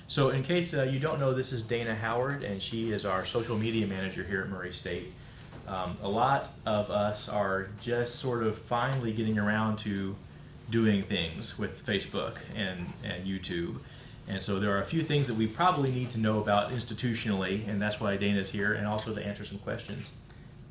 So in case you don't know, this is Dana Howard, and she is our social media manager here at Murray State. A lot of us are just sort of finally getting around to doing things with Facebook and YouTube. And so there are a few things that we probably need to know about institutionally, and that's why Dana's here, and also to answer some questions.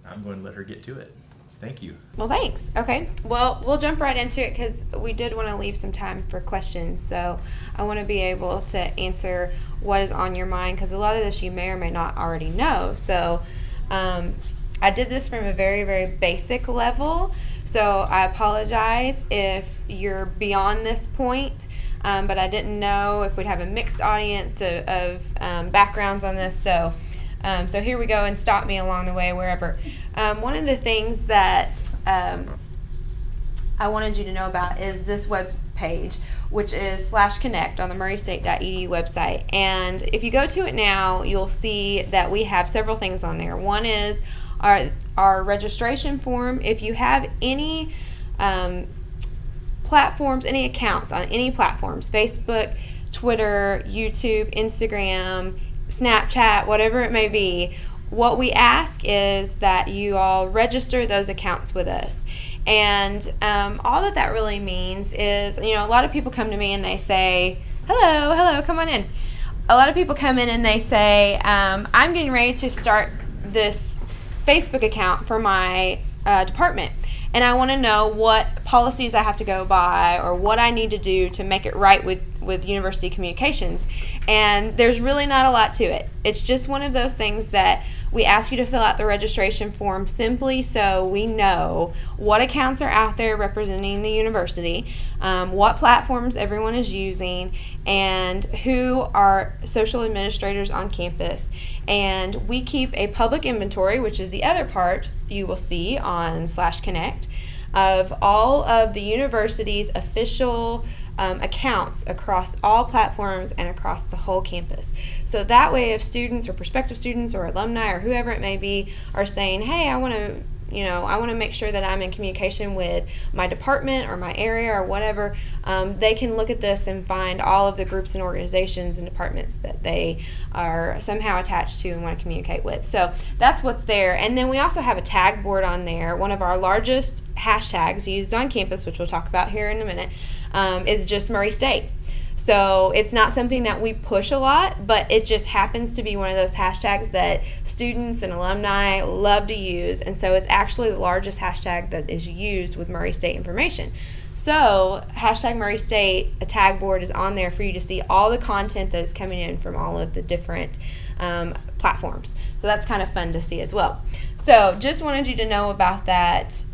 I'm going to let her get to it. Thank you. Well, thanks. Okay. Well, we'll jump right into it because we did want to leave some time for questions. So I want to be able to answer what is on your mind because a lot of this you may or may not already know. So I did this from a very, very basic level. So I apologize if you're beyond this point. But I didn't know if we'd have a mixed audience of backgrounds on this. So here we go, and stop me along the way wherever. One of the things that I wanted you to know about is this web page, which is /connect on the murraystate.edu website. And if you go to it now, you'll see that we have several things on there. One is our registration form. If you have any platforms, any accounts on any platforms, Facebook, Twitter, YouTube, Instagram, Snapchat, whatever it may be, what we ask is that you all register those accounts with us. And all that really means is, a lot of people come to me and they say, hello, come on in. A lot of people come in and they say, I'm getting ready to start this Facebook account for my department. And I want to know what policies I have to go by or what I need to do to make it right with university communications. And there's really not a lot to it. It's just one of those things that we ask you to fill out the registration form simply so we know what accounts are out there representing the university, what platforms everyone is using, and who are social administrators on campus. And we keep a public inventory, which is the other part you will see on /connect, of all of the university's official accounts across all platforms and across the whole campus. So that way, if students or prospective students or alumni or whoever it may be are saying, hey, I want to make sure that I'm in communication with my department or my area or whatever, they can look at this and find all of the groups and organizations and departments that they are somehow attached to and want to communicate with. So that's what's there. And then we also have a tag board on there. One of our largest hashtags used on campus, which we'll talk about here in a minute, is just Murray State. So it's not something that we push a lot, but it just happens to be one of those hashtags that students and alumni love to use. And so it's actually the largest hashtag that is used with Murray State information. So hashtag Murray State, a tag board is on there for you to see all the content that is coming in from all of the different platforms. So that's kind of fun to see as well. So just wanted you to know about that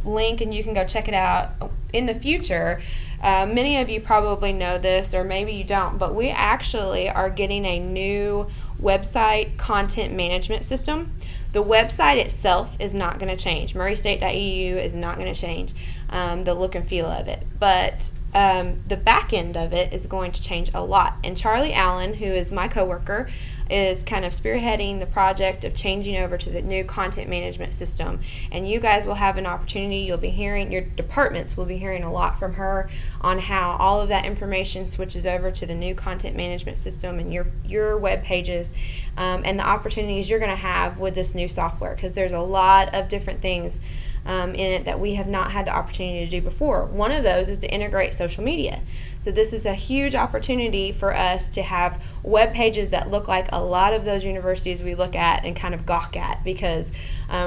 link, and you can go check it out in the future. Many of you probably know this, or maybe you don't, but we actually are getting a new website content management system. The website itself is not going to change. murraystate.edu is not going to change the look and feel of it, but the back end of it is going to change a lot. And Charlie Allen, who is my coworker, is kind of spearheading the project of changing over to the new content management system. And you guys will have an opportunity. You'll be hearing, your departments will be hearing a lot from her on how all of that information switches over to the new content management system and your web pages and the opportunities you're going to have with this new software, because there's a lot of different things in it that we have not had the opportunity to do before. One of those is to integrate social media. So this is a huge opportunity for us to have web pages that look like a lot of those universities we look at and kind of gawk at, because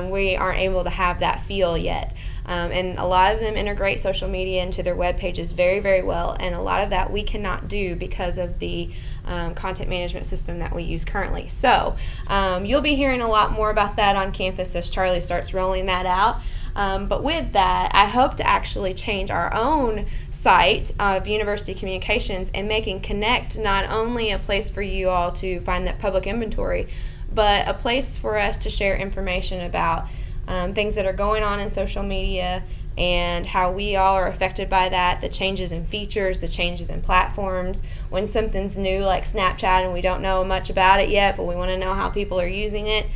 we aren't able to have that feel yet. And a lot of them integrate social media into their web pages very, very well, and a lot of that we cannot do because of the content management system that we use currently. So you'll be hearing a lot more about that on campus as Charlie starts rolling that out. But with that, I hope to actually change our own site of University Communications and making Connect not only a place for you all to find that public inventory, but a place for us to share information about things that are going on in social media and how we all are affected by that, the changes in features, the changes in platforms. When something's new like Snapchat and we don't know much about it yet, but we want to know how people are using it,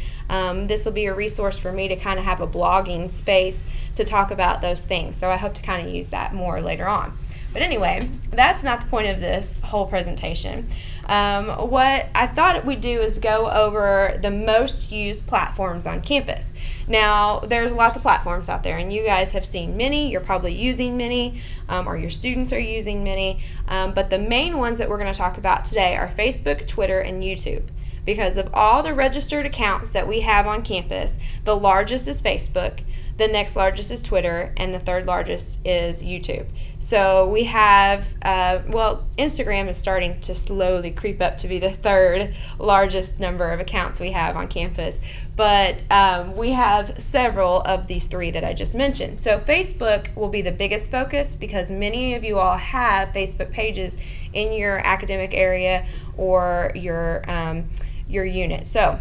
this will be a resource for me to kind of have a blogging space to talk about those things. So I hope to kind of use that more later on. But anyway, that's not the point of this whole presentation. What I thought we'd do is go over the most used platforms on campus. Now, there's lots of platforms out there, and you guys have seen many. You're probably using many, or your students are using many. But the main ones that we're going to talk about today are Facebook, Twitter, and YouTube. Because of all the registered accounts that we have on campus, the largest is Facebook, the next largest is Twitter, and the third largest is YouTube. So we have, Instagram is starting to slowly creep up to be the third largest number of accounts we have on campus. But we have several of these three that I just mentioned. So Facebook will be the biggest focus because many of you all have Facebook pages in your academic area or your unit. So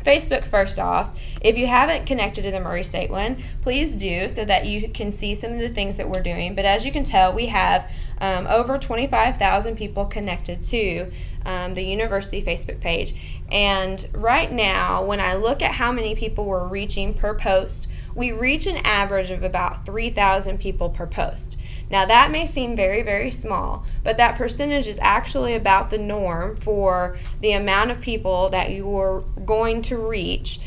Facebook, first off, if you haven't connected to the Murray State one, please do so that you can see some of the things that we're doing. But as you can tell, we have over 25,000 people connected to the university Facebook page. And right now, when I look at how many people we're reaching per post, we reach an average of about 3,000 people per post. Now that may seem very, very small, but that percentage is actually about the norm for the amount of people that you're going to reach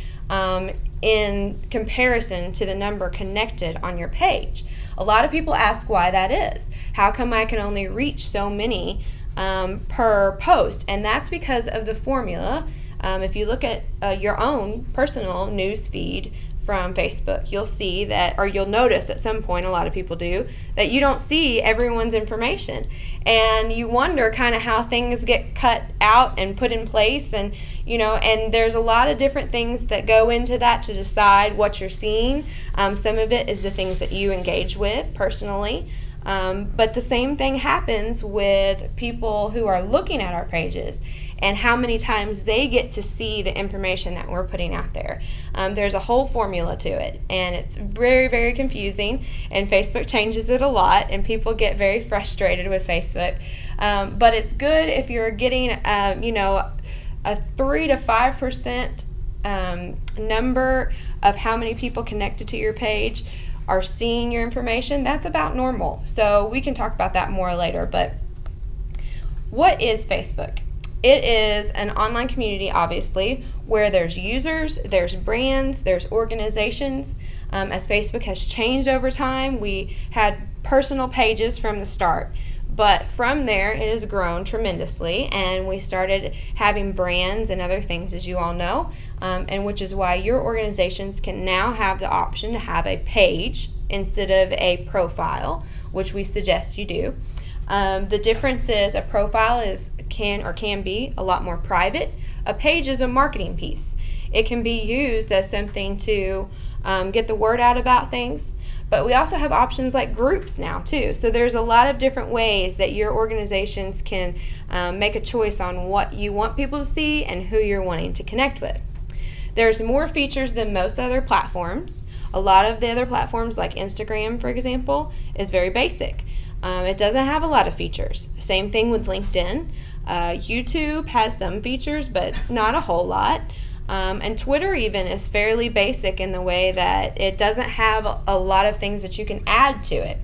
in comparison to the number connected on your page. A lot of people ask why that is. How come I can only reach so many per post? And that's because of the formula. If you look at your own personal news feed from Facebook, you'll see that, or you'll notice at some point, a lot of people do, that you don't see everyone's information. And you wonder kind of how things get cut out and put in place, and and there's a lot of different things that go into that to decide what you're seeing. Some of it is the things that you engage with personally. But the same thing happens with people who are looking at our pages and how many times they get to see the information that we're putting out there. There's a whole formula to it, and it's very, very confusing, and Facebook changes it a lot, and people get very frustrated with Facebook. But it's good if you're getting, a 3 to 5% number of how many people connected to your page are seeing your information. That's about normal. So we can talk about that more later. But what is Facebook? It is an online community, obviously, where there's users, there's brands, there's organizations. As Facebook has changed over time, we had personal pages from the start. But from there, it has grown tremendously, and we started having brands and other things, as you all know, and which is why your organizations can now have the option to have a page instead of a profile, which we suggest you do. The difference is a profile can be a lot more private. A page is a marketing piece. It can be used as something to get the word out about things. But we also have options like groups now too. So there's a lot of different ways that your organizations can make a choice on what you want people to see and who you're wanting to connect with. There's more features than most other platforms. A lot of the other platforms like Instagram, for example, is very basic. It doesn't have a lot of features. Same thing with LinkedIn. YouTube has some features, but not a whole lot. And Twitter even is fairly basic in the way that it doesn't have a lot of things that you can add to it.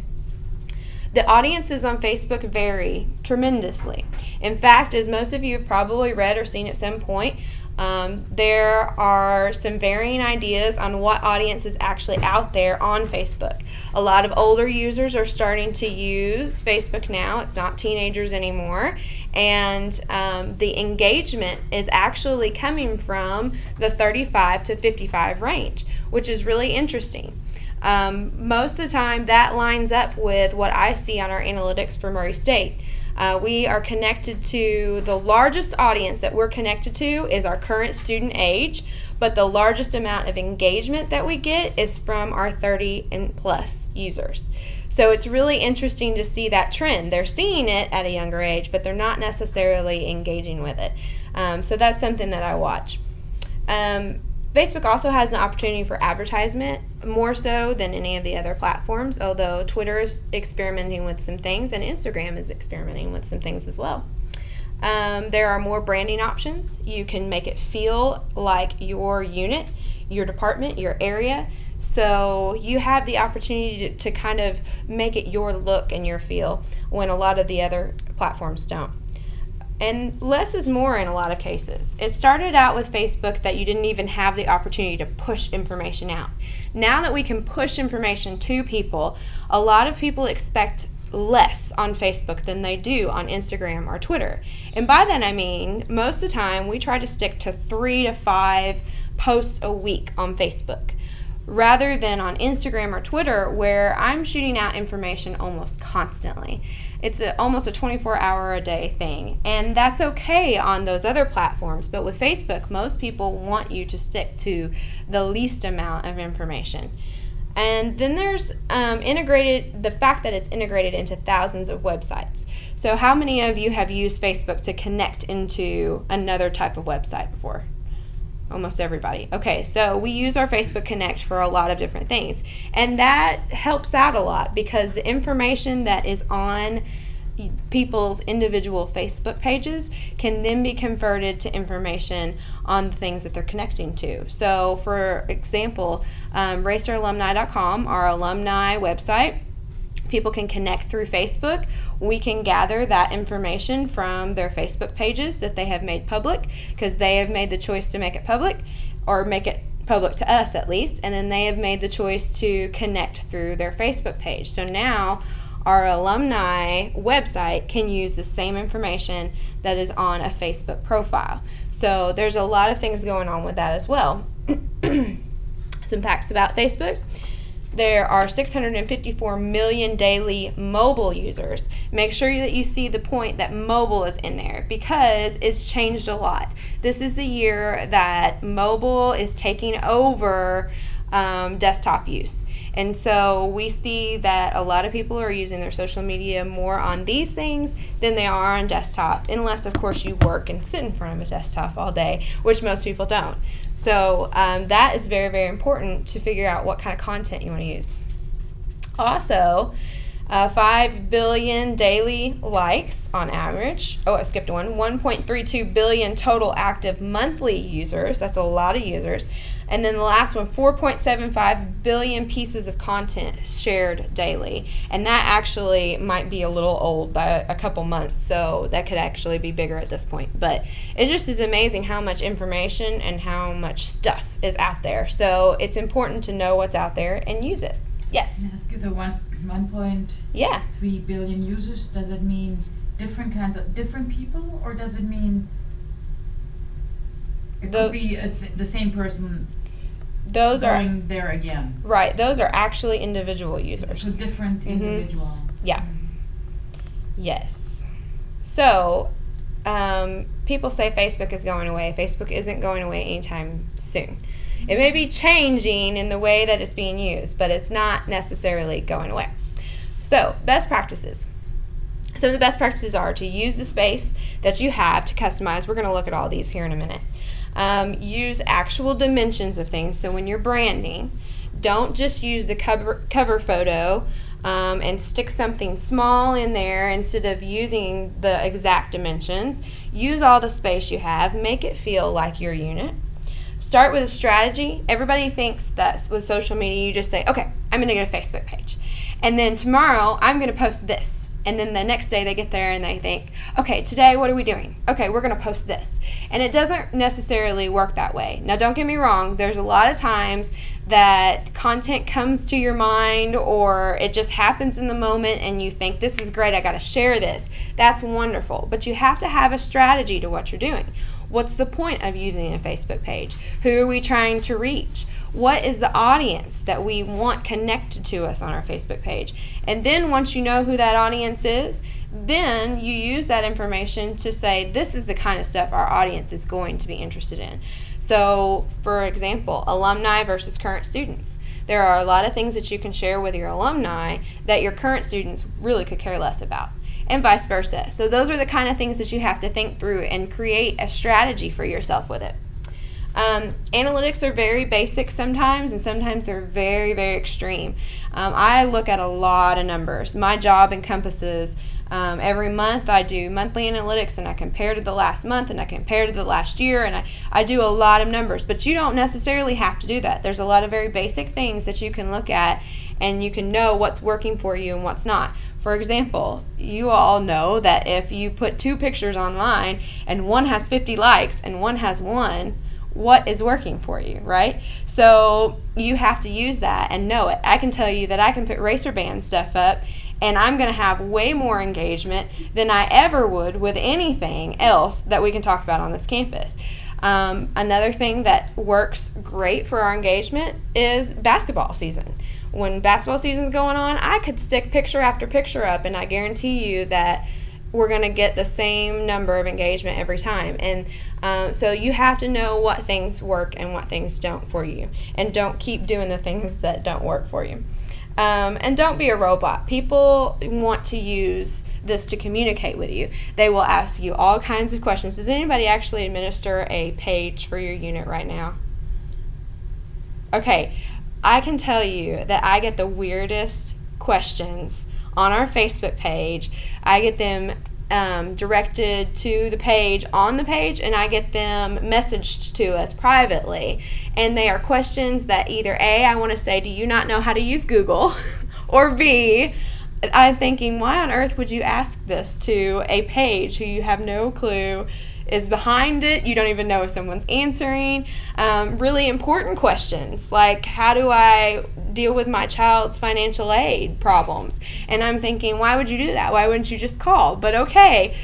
The audiences on Facebook vary tremendously. In fact, as most of you have probably read or seen at some point, there are some varying ideas on what audience is actually out there on Facebook. A lot of older users are starting to use Facebook now. It's not teenagers anymore. And the engagement is actually coming from the 35 to 55 range, which is really interesting. Most of the time that lines up with what I see on our analytics for Murray State. We are connected to, the largest audience that we're connected to is our current student age, but the largest amount of engagement that we get is from our 30 and plus users. So it's really interesting to see that trend. They're seeing it at a younger age, but they're not necessarily engaging with it. So that's something that I watch. Facebook also has an opportunity for advertisement, more so than any of the other platforms, although Twitter is experimenting with some things and Instagram is experimenting with some things as well. There are more branding options. You can make it feel like your unit, your department, your area. So you have the opportunity to kind of make it your look and your feel when a lot of the other platforms don't. And less is more in a lot of cases. It started out with Facebook that you didn't even have the opportunity to push information out. Now that we can push information to people, a lot of people expect less on Facebook than they do on Instagram or Twitter. And by that I mean, most of the time we try to stick to 3 to 5 posts a week on Facebook, rather than on Instagram or Twitter where I'm shooting out information almost constantly. It's almost a 24-hour-a-day thing, and that's okay on those other platforms, but with Facebook, most people want you to stick to the least amount of information. And then there's the fact that it's integrated into thousands of websites. So how many of you have used Facebook to connect into another type of website before? Almost everybody. Okay, so we use our Facebook Connect for a lot of different things, and that helps out a lot because the information that is on people's individual Facebook pages can then be converted to information on the things that they're connecting to. So for example, raceralumni.com, our alumni website, people can connect through Facebook. We can gather that information from their Facebook pages that they have made public, because they have made the choice to make it public, or make it public to us at least, and then they have made the choice to connect through their Facebook page. So now our alumni website can use the same information that is on a Facebook profile. So there's a lot of things going on with that as well. Some facts about Facebook. There are 654 million daily mobile users. Make sure that you see the point that mobile is in there because it's changed a lot. This is the year that mobile is taking over desktop use. And so we see that a lot of people are using their social media more on these things than they are on desktop, unless of course you work and sit in front of a desktop all day, which most people don't. So that is very, very important to figure out what kind of content you want to use. Also, 5 billion daily likes on average. Oh, I skipped one. 1.32 billion total active monthly users. That's a lot of users. And then the last one, 4.75 billion pieces of content shared daily. And that actually might be a little old by a couple months, so that could actually be bigger at this point. But it just is amazing how much information and how much stuff is out there. So it's important to know what's out there and use it. Yes? Can I ask you the 1.3 billion users, does it mean different kinds of different people, or does it mean it could be it's the same person going there again? Right, those are actually individual users. So different individual. Yeah. Yes. So people say Facebook is going away. Facebook isn't going away anytime soon. It may be changing in the way that it's being used, but it's not necessarily going away. So, best practices. Some of the best practices are to use the space that you have to customize. We're going to look at all these here in a minute. Use actual dimensions of things. So when you're branding, don't just use the cover photo and stick something small in there instead of using the exact dimensions. Use all the space you have. Make it feel like your unit. Start with a strategy. Everybody thinks that with social media, you just say, okay, I'm going to get a Facebook page. And then tomorrow, I'm going to post this. And then the next day they get there and they think, okay, today what are we doing? Okay, we're going to post this. And it doesn't necessarily work that way. Now, don't get me wrong. There's a lot of times that content comes to your mind or it just happens in the moment and you think, this is great, I got to share this. That's wonderful. But you have to have a strategy to what you're doing. What's the point of using a Facebook page? Who are we trying to reach? What is the audience that we want connected to us on our Facebook page? And then once you know who that audience is, then you use that information to say, this is the kind of stuff our audience is going to be interested in. So, for example, alumni versus current students. There are a lot of things that you can share with your alumni that your current students really could care less about, and vice versa. So those are the kind of things that you have to think through and create a strategy for yourself with it. Analytics are very basic sometimes, and sometimes they're very, very extreme. I look at a lot of numbers. My job encompasses Every month I do monthly analytics, and I compare to the last month, and I compare to the last year, and I do a lot of numbers. But you don't necessarily have to do that. There's a lot of very basic things that you can look at, and you can know what's working for you and what's not. For example, you all know that if you put 2 pictures online and one has 50 likes and one has 1, what is working for you, right? So you have to use that and know it. I can tell you that I can put racer band stuff up, and I'm going to have way more engagement than I ever would with anything else that we can talk about on this campus. Another thing that works great for our engagement is basketball season. When basketball season is going on, I could stick picture after picture up, and I guarantee you that we're going to get the same number of engagement every time. And so you have to know what things work and what things don't for you, and don't keep doing the things that don't work for you. And don't be a robot. People want to use this to communicate with you. They will ask you all kinds of questions. Does anybody actually administer a page for your unit right now? Okay, I can tell you that I get the weirdest questions on our Facebook page. I get them directed to the page on the page, and I get them messaged to us privately. And they are questions that either A, I want to say, do you not know how to use Google? Or B, I'm thinking, why on earth would you ask this to a page who you have no clue is behind it? You don't even know if someone's answering. Really important questions like, how do I deal with my child's financial aid problems? And I'm thinking, why would you do that? Why wouldn't you just call? But okay,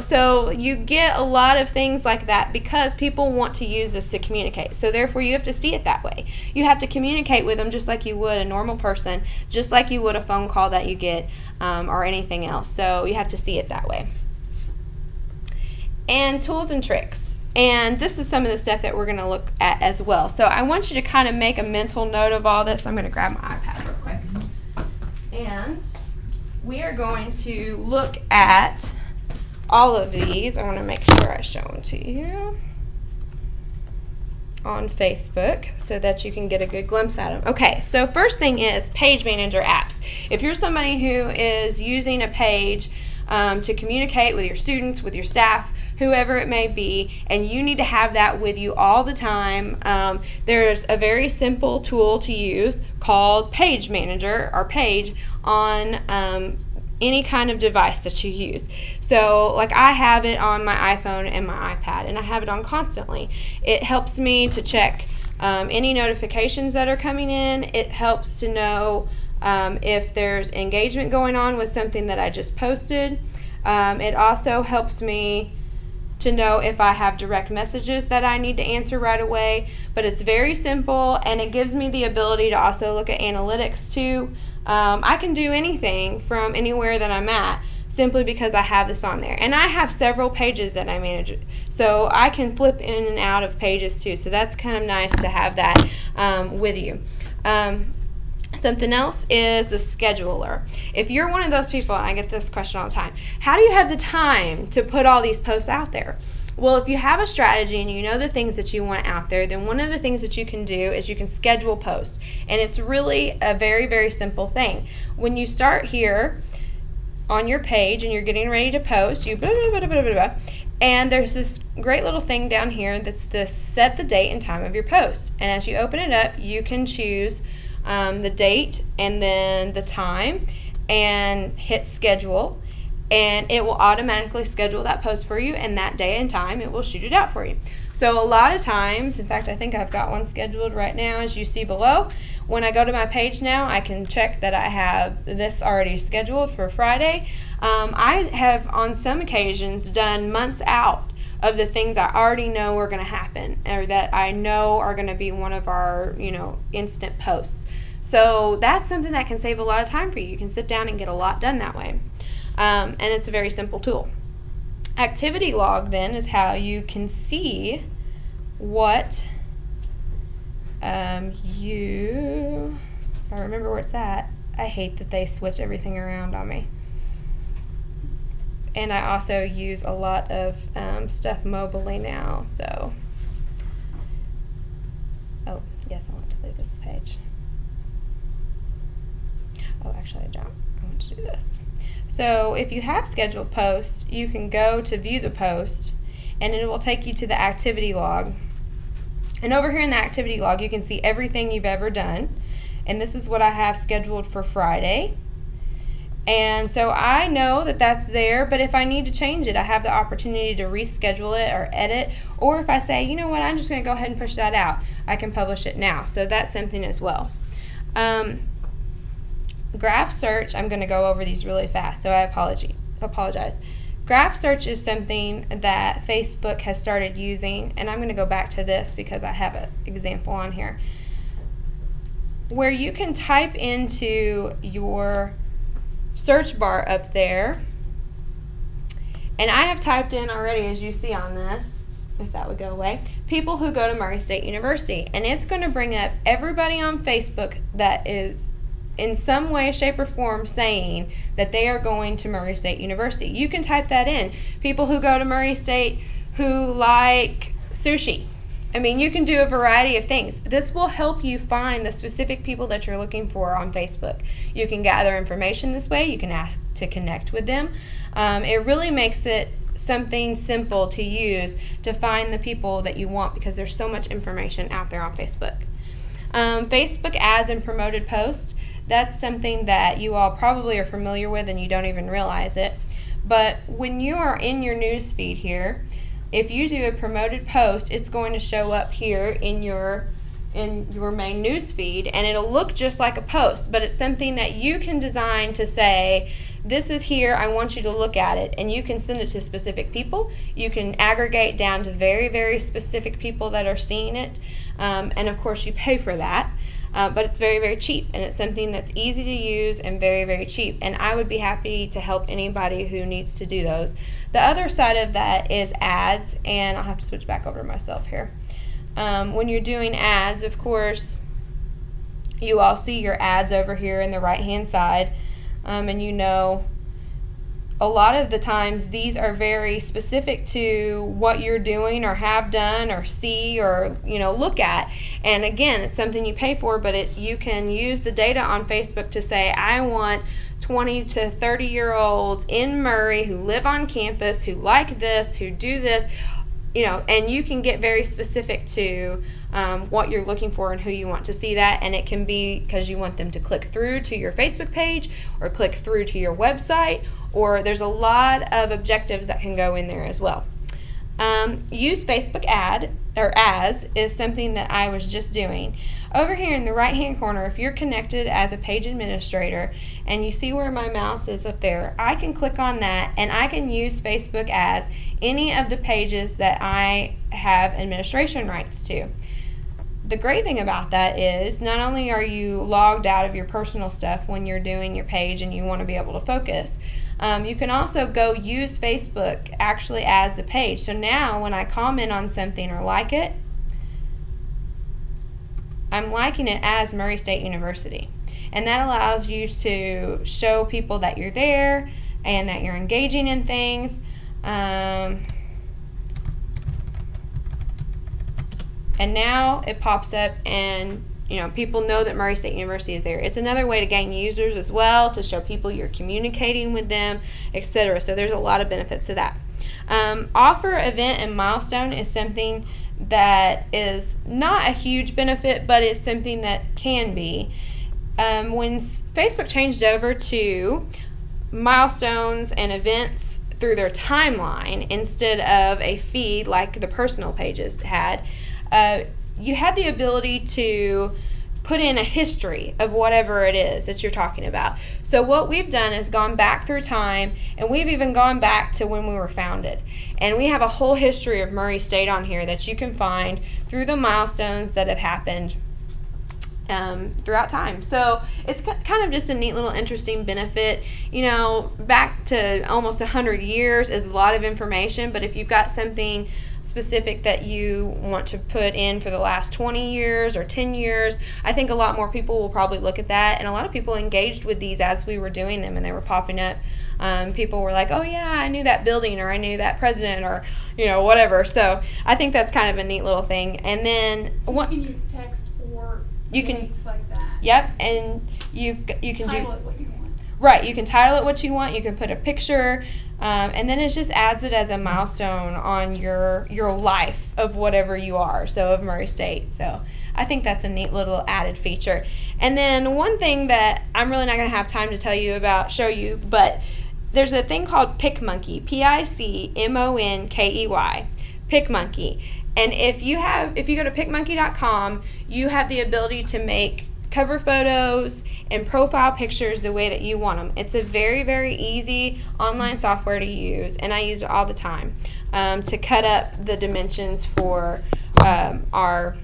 so you get a lot of things like that because people want to use this to communicate. So therefore you have to see it that way. You have to communicate with them just like you would a normal person, just like you would a phone call that you get or anything else. So you have to see it that way. And tools and tricks. And this is some of the stuff that we're going to look at as well. So I want you to kind of make a mental note of all this. I'm going to grab my iPad real quick. And we are going to look at all of these. I want to make sure I show them to you on Facebook so that you can get a good glimpse at them. Okay, so first thing is Page Manager apps. If you're somebody who is using a page to communicate with your students, with your staff, whoever it may be, and you need to have that with you all the time, there's a very simple tool to use called Page Manager or Page on any kind of device that you use. So like I have it on my iPhone and my iPad, and I have it on constantly. It helps me to check any notifications that are coming in. It helps to know if there's engagement going on with something that I just posted. It also helps me to know if I have direct messages that I need to answer right away. But it's very simple, and it gives me the ability to also look at analytics too. I can do anything from anywhere that I'm at simply because I have this on there. And I have several pages that I manage, so I can flip in and out of pages too. So that's kind of nice to have that with you. Something else is the scheduler. If you're one of those people, and I get this question all the time, how do you have the time to put all these posts out there? Well, if you have a strategy and you know the things that you want out there, then one of the things that you can do is you can schedule posts. And it's really a very, very simple thing. When you start here on your page and you're getting ready to post, you blah, blah, blah, blah, blah, blah, and there's this great little thing down here that's the set the date and time of your post. And as you open it up, you can choose the date and then the time and hit schedule, and it will automatically schedule that post for you, and that day and time it will shoot it out for you. So a lot of times, in fact I think I've got one scheduled right now as you see below. When I go to my page now, I can check that I have this already scheduled for Friday. I have on some occasions done months out of the things I already know are going to happen, or that I know are going to be one of our instant posts. So that's something that can save a lot of time for you. You can sit down and get a lot done that way. And it's a very simple tool. Activity log then is how you can see what if I remember where it's at. I hate that they switch everything around on me. And I also use a lot of stuff mobilely now, so. Oh, yes, I want to leave this page. Oh, actually, I don't. I want to do this. So if you have scheduled posts, you can go to view the post, and it will take you to the activity log. And over here in the activity log, you can see everything you've ever done. And this is what I have scheduled for Friday. And so I know that that's there, but if I need to change it, I have the opportunity to reschedule it or edit. Or if I say, you know what, I'm just going to go ahead and push that out, I can publish it now. So that's something as well. Graph search, I'm going to go over these really fast, so I apologize. Graph search is something that Facebook has started using, and I'm going to go back to this because I have an example on here, where you can type into your search bar up there, and I have typed in already, as you see on this, if that would go away, people who go to Murray State University, and it's going to bring up everybody on Facebook that is in some way, shape, or form saying that they are going to Murray State University. You can type that in. People who go to Murray State who like sushi. I mean, you can do a variety of things. This will help you find the specific people that you're looking for on Facebook. You can gather information this way. You can ask to connect with them. It really makes it something simple to use to find the people that you want because there's so much information out there on Facebook. Facebook ads and promoted posts. That's something that you all probably are familiar with and you don't even realize it. But when you are in your news feed here, if you do a promoted post, it's going to show up here in your main news feed, and it'll look just like a post, but it's something that you can design to say, this is here, I want you to look at it, and you can send it to specific people. You can aggregate down to very, very specific people that are seeing it, and of course you pay for that. But it's very, very cheap, and it's something that's easy to use and very, very cheap. And I would be happy to help anybody who needs to do those. The other side of that is ads, and I'll have to switch back over to myself here. When you're doing ads, of course, you all see your ads over here in the right-hand side, and you know a lot of the times these are very specific to what you're doing or have done or see or look at. And again, it's something you pay for, but you can use the data on Facebook to say, I want 20 to 30-year-olds in Murray who live on campus, who like this, who do this, and you can get very specific to what you're looking for and who you want to see that. And it can be because you want them to click through to your Facebook page or click through to your website, or there's a lot of objectives that can go in there as well. Use Facebook as is something that I was just doing. Over here in the right hand corner, if you're connected as a page administrator and you see where my mouse is up there, I can click on that and I can use Facebook as any of the pages that I have administration rights to. The great thing about that is not only are you logged out of your personal stuff when you're doing your page and you want to be able to focus, you can also go use Facebook actually as the page. So now when I comment on something or like it, I'm liking it as Murray State University. And that allows you to show people that you're there and that you're engaging in things. And now it pops up and people know that Murray State University is there. It's another way to gain users as well, to show people you're communicating with them, etc. So there's a lot of benefits to that. Offer, event, and milestone is something that is not a huge benefit, but it's something that can be. When Facebook changed over to milestones and events through their timeline instead of a feed like the personal pages had, you had the ability to put in a history of whatever it is that you're talking about. So what we've done is gone back through time, and we've even gone back to when we were founded. And we have a whole history of Murray State on here that you can find through the milestones that have happened throughout time. So it's kind of just a neat little interesting benefit. Back to almost 100 years is a lot of information, but if you've got something specific that you want to put in for the last 20 years or 10 years, I think a lot more people will probably look at that. And a lot of people engaged with these as we were doing them and they were popping up. People were like, oh yeah, I knew that building, or I knew that president, or whatever. So I think that's kind of a neat little thing. And then so you can use text or You can, links like that. yep, and you can Title do, it what you want. right, you can title it what you want, you can put a picture, and then it just adds it as a milestone on your life of whatever you are, so of Murray State. So I think that's a neat little added feature. And then one thing that I'm really not going to have time to show you, but there's a thing called PicMonkey, PicMonkey, PicMonkey. And if you go to picmonkey.com, you have the ability to make cover photos and profile pictures the way that you want them. It's a very, very easy online software to use, and I use it all the time to cut up the dimensions for our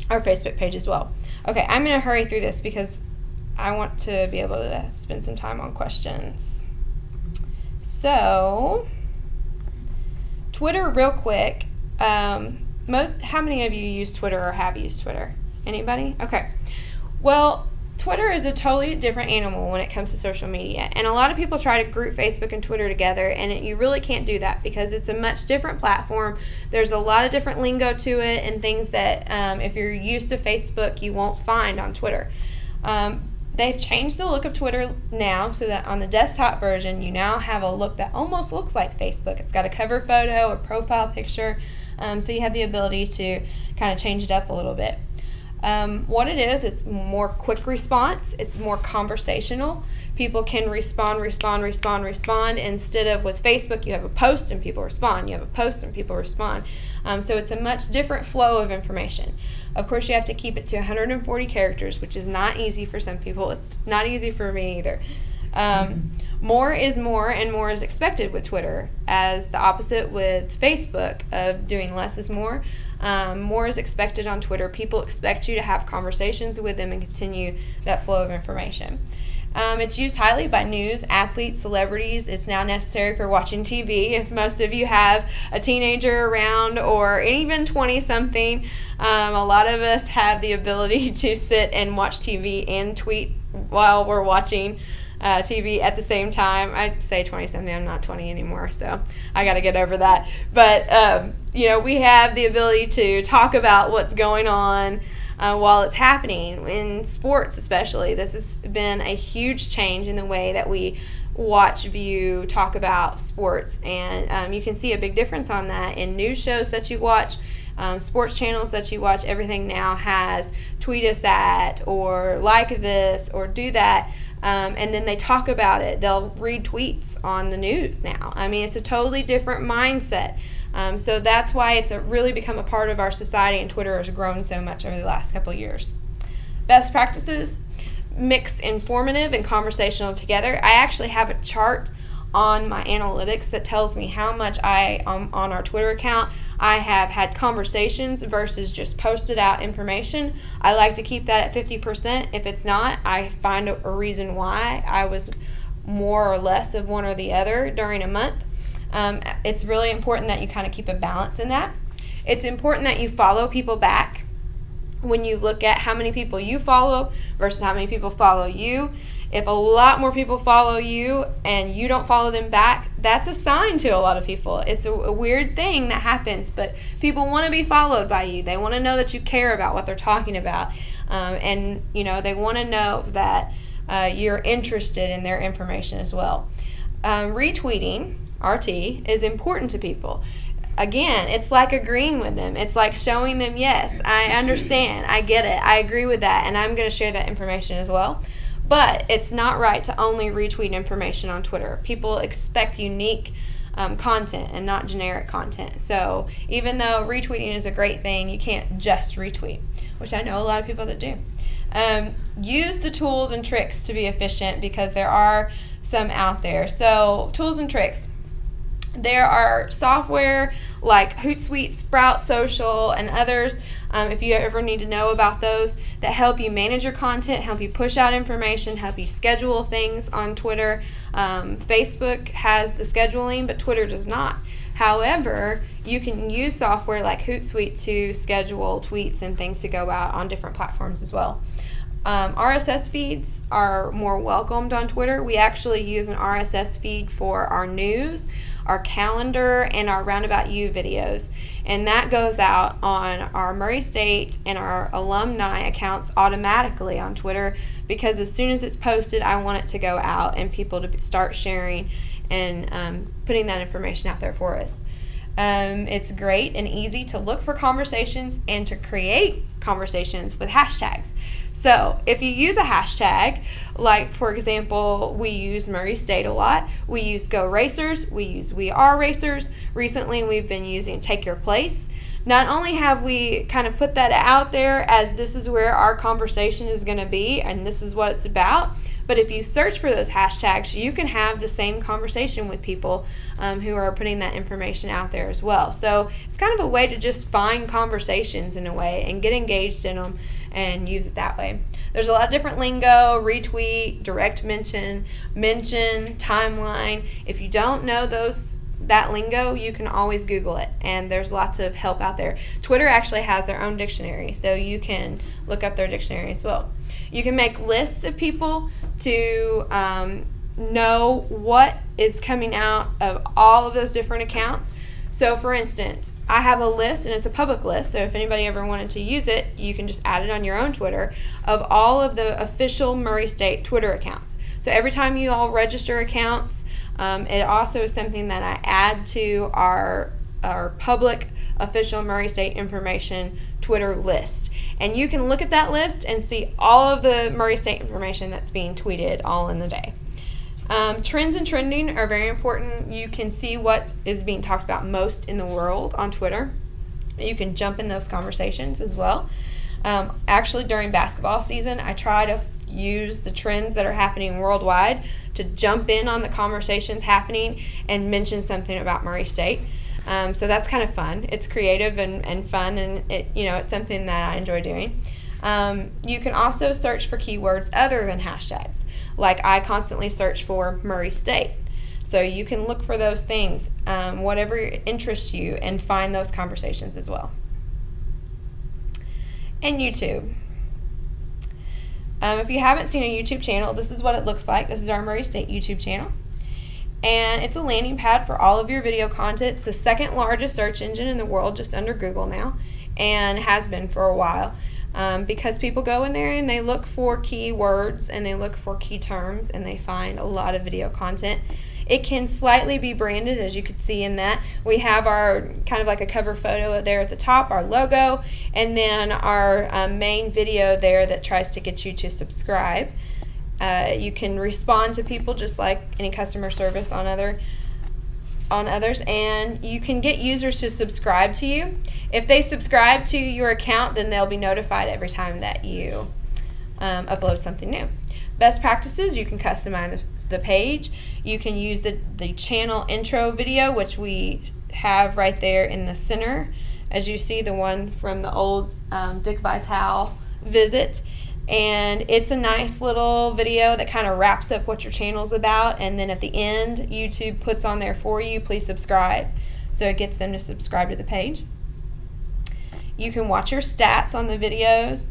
Facebook page as well. Okay, I'm going to hurry through this because I want to be able to spend some time on questions. So, Twitter real quick. How many of you use Twitter or have used Twitter? Anybody? Okay. Well, Twitter is a totally different animal when it comes to social media, and a lot of people try to group Facebook and Twitter together, and you really can't do that because it's a much different platform. There's a lot of different lingo to it and things that if you're used to Facebook, you won't find on Twitter. They've changed the look of Twitter now so that on the desktop version, you now have a look that almost looks like Facebook. It's got a cover photo, a profile picture, so you have the ability to kind of change it up a little bit. What it is, it's more quick response. It's more conversational. People can respond. Instead of with Facebook, you have a post and people respond. You have a post and people respond. So it's a much different flow of information. Of course, you have to keep it to 140 characters, which is not easy for some people. It's not easy for me either. More is more, and more is expected with Twitter, as the opposite with Facebook of doing less is more. More is expected on Twitter. People expect you to have conversations with them and continue that flow of information. It's used highly by news, athletes, celebrities. It's now necessary for watching TV. If most of you have a teenager around or even 20-something, a lot of us have the ability to sit and watch TV and tweet while we're watching TV at the same time. I say 20-something, I'm not 20 anymore, so I got to get over that. But, we have the ability to talk about what's going on while it's happening, in sports especially. This has been a huge change in the way that we watch, view, talk about sports, and you can see a big difference on that in news shows that you watch. Sports channels that you watch, everything now has tweet us that, or like this, or do that. And then they talk about it. They'll read tweets on the news now. I mean, it's a totally different mindset. So that's why it's really become a part of our society, and Twitter has grown so much over the last couple of years. Best practices: mix informative and conversational together. I actually have a chart on my analytics that tells me how much on our Twitter account I have had conversations versus just posted out information. I like to keep that at 50%. If it's not, I find a reason why I was more or less of one or the other during a month. It's really important that you kind of keep a balance in that. It's important that you follow people back. When you look at how many people you follow versus how many people follow you, if a lot more people follow you and you don't follow them back, that's a sign to a lot of people. It's a weird thing that happens, but people want to be followed by you. They want to know that you care about what they're talking about, and they want to know that you're interested in their information as well. Retweeting, RT, is important to people. Again, it's like agreeing with them. It's like showing them, yes, I understand, I get it, I agree with that, and I'm going to share that information as well. But it's not right to only retweet information on Twitter. People expect unique content and not generic content. So even though retweeting is a great thing, you can't just retweet, which I know a lot of people that do. Use the tools and tricks to be efficient, because there are some out there. So tools and tricks. There are software like Hootsuite, Sprout Social, and others, if you ever need to know about those, that help you manage your content, help you push out information, help you schedule things on Twitter. Facebook has the scheduling, but Twitter does not. However, you can use software like Hootsuite to schedule tweets and things to go out on different platforms as well. RSS feeds are more welcomed on Twitter. We actually use an RSS feed for our news, our calendar, and our Roundabout U videos. And that goes out on our Murray State and our alumni accounts automatically on Twitter, because as soon as it's posted, I want it to go out and people to start sharing and putting that information out there for us. It's great and easy to look for conversations and to create conversations with hashtags. So if you use a hashtag, like for example, we use Murray State a lot, we use Go Racers, we use We Are Racers. Recently we've been using Take Your Place. Not only have we kind of put that out there as this is where our conversation is going to be and this is what it's about, but if you search for those hashtags, you can have the same conversation with people who are putting that information out there as well. So it's kind of a way to just find conversations in a way and get engaged in them and use it that way. There's a lot of different lingo: retweet, direct mention, timeline. If you don't know that lingo, you can always Google it, and there's lots of help out there. Twitter actually has their own dictionary, so you can look up their dictionary as well. You can make lists of people to know what is coming out of all of those different accounts. So for instance, I have a list, and it's a public list, so if anybody ever wanted to use it, you can just add it on your own Twitter, of all of the official Murray State Twitter accounts. So every time you all register accounts, it also is something that I add to our public official Murray State information Twitter list. And you can look at that list and see all of the Murray State information that's being tweeted all in the day. Trends and trending are very important. You can see what is being talked about most in the world on Twitter. You can jump in those conversations as well. Actually, during basketball season, I try to use the trends that are happening worldwide to jump in on the conversations happening and mention something about Murray State. So that's kind of fun. It's creative and fun, and it's something that I enjoy doing. You can also search for keywords other than hashtags. Like I constantly search for Murray State. So you can look for those things, whatever interests you, and find those conversations as well. And YouTube. If you haven't seen a YouTube channel, this is what it looks like. This is our Murray State YouTube channel. And it's a landing pad for all of your video content. It's the second largest search engine in the world, just under Google now, and has been for a while. Because people go in there and they look for keywords and they look for key terms and they find a lot of video content. It can slightly be branded, as you could see in that. We have our kind of like a cover photo there at the top, our logo, and then our main video there that tries to get you to subscribe. You can respond to people just like any customer service on others, and you can get users to subscribe to you. If they subscribe to your account, then they'll be notified every time that you upload something new. Best practices: you can customize the page. You can use the channel intro video, which we have right there in the center, as you see, the one from the old Dick Vitale visit. And it's a nice little video that kind of wraps up what your channel's about, and then at the end YouTube puts on there for you, please subscribe, so it gets them to subscribe to the page. You can watch your stats on the videos.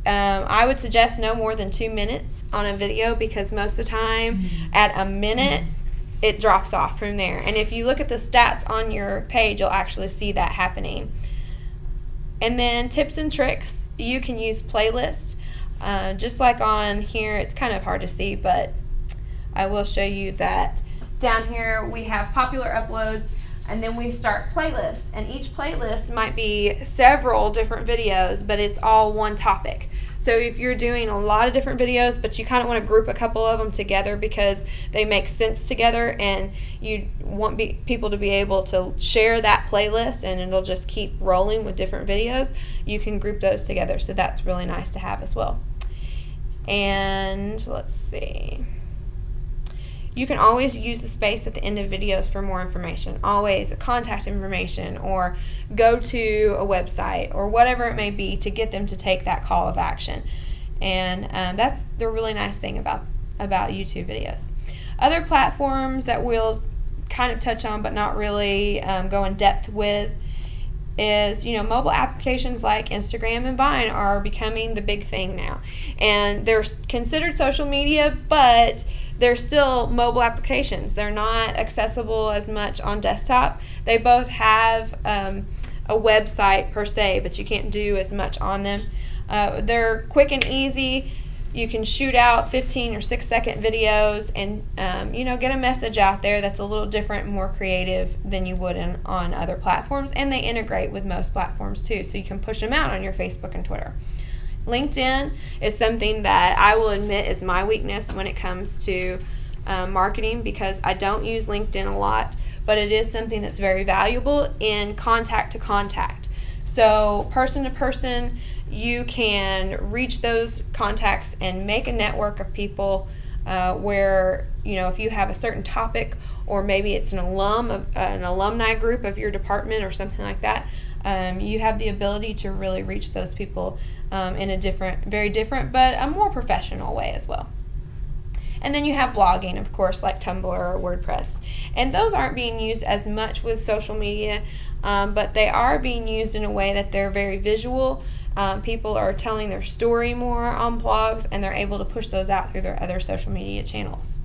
I would suggest no more than 2 minutes on a video, because most of the time at a minute it drops off from there. And if you look at the stats on your page, you'll actually see that happening. And then tips and tricks: you can use playlists. Just like on here, it's kind of hard to see, but I will show you that down here we have popular uploads, and then we start playlists, and each playlist might be several different videos, but it's all one topic. So if you're doing a lot of different videos, but you kind of want to group a couple of them together because they make sense together, and you want people to be able to share that playlist and it'll just keep rolling with different videos, you can group those together. So that's really nice to have as well. And let's see. You can always use the space at the end of videos for more information. Always contact information, or go to a website, or whatever it may be, to get them to take that call of action. And that's the really nice thing about YouTube videos. Other platforms that we'll kind of touch on but not really go in depth with is, mobile applications like Instagram and Vine are becoming the big thing now. And they're considered social media, but they're still mobile applications. They're not accessible as much on desktop. They both have a website per se, but you can't do as much on them. They're quick and easy. You can shoot out 15 or 6-second videos and, get a message out there that's a little different and more creative than you would on other platforms. And they integrate with most platforms too, so you can push them out on your Facebook and Twitter. LinkedIn is something that I will admit is my weakness when it comes to marketing, because I don't use LinkedIn a lot, but it is something that's very valuable in contact to contact. So person to person, you can reach those contacts and make a network of people where, if you have a certain topic, or maybe it's an alumni group of your department or something like that, you have the ability to really reach those people in a very different, but a more professional way as well. And then you have blogging, of course, like Tumblr or WordPress. And those aren't being used as much with social media, but they are being used in a way that they're very visual. People are telling their story more on blogs, and they're able to push those out through their other social media channels.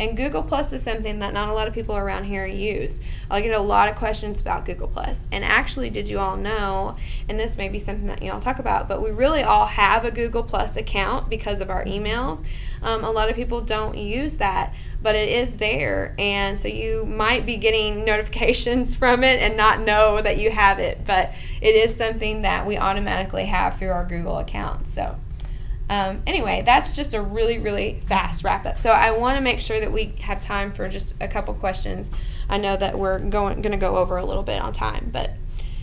And Google Plus is something that not a lot of people around here use. I get a lot of questions about Google Plus. And actually, did you all know, and this may be something that you all talk about, but we really all have a Google Plus account because of our emails. A lot of people don't use that, but it is there. And so you might be getting notifications from it and not know that you have it. But it is something that we automatically have through our Google account. So anyway, that's just a really, really fast wrap up. So I want to make sure that we have time for just a couple questions. I know that we're going to go over a little bit on time, but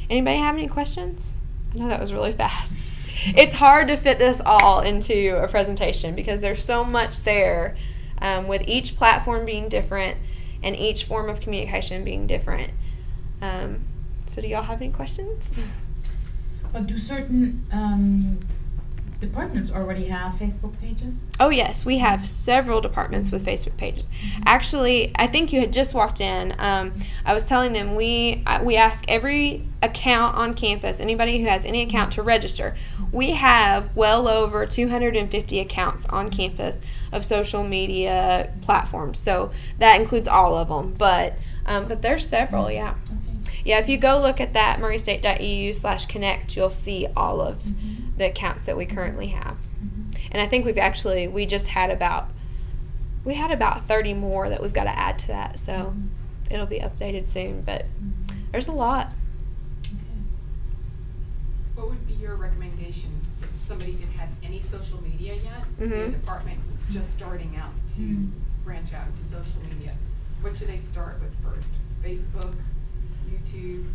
anybody have any questions? I know that was really fast. It's hard to fit this all into a presentation because there's so much there, with each platform being different and each form of communication being different. So do y'all have any questions? But do certain departments already have Facebook pages? Oh yes, we have several departments with Facebook pages. Actually, I think you had just walked in. I was telling them we ask every account on campus, anybody who has any account, to register. We have well over 250 accounts on campus of social media platforms. So that includes all of them, but there's several, yeah. Okay. Yeah, if you go look at that murraystate.edu/connect, you'll see all of the accounts that we currently have. And I think we just had about 30 more that we've got to add to that, so it'll be updated soon, but there's a lot. What would be your recommendation if somebody didn't have any social media yet? Say a department was just starting out to branch out into social media. What should they start with first? Facebook, YouTube?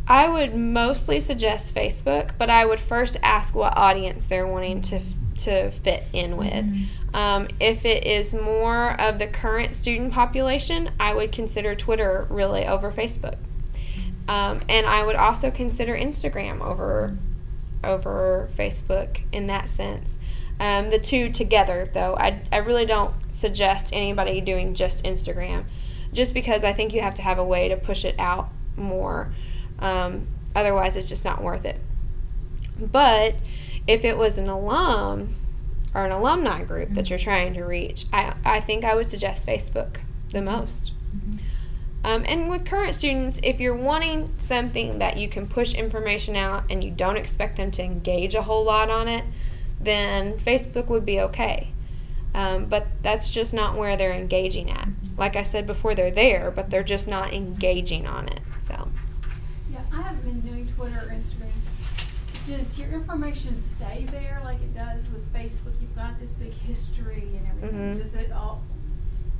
I would mostly suggest Facebook, but I would first ask what audience they're wanting to fit in with. If it is more of the current student population, I would consider Twitter really over Facebook. And I would also consider Instagram over Facebook in that sense. The two together, though, I really don't suggest anybody doing just Instagram, just because I think you have to have a way to push it out more. Otherwise, it's just not worth it. But if it was an alum or an alumni group that you're trying to reach, I think I would suggest Facebook the most. And with current students, if you're wanting something that you can push information out and you don't expect them to engage a whole lot on it, then Facebook would be okay. But that's just not where they're engaging at. Like I said before, they're there, but they're just not engaging on it. So. Yeah, I haven't been doing Twitter or Instagram. Does your information stay there like it does with Facebook? You've got this big history and everything. Does it all?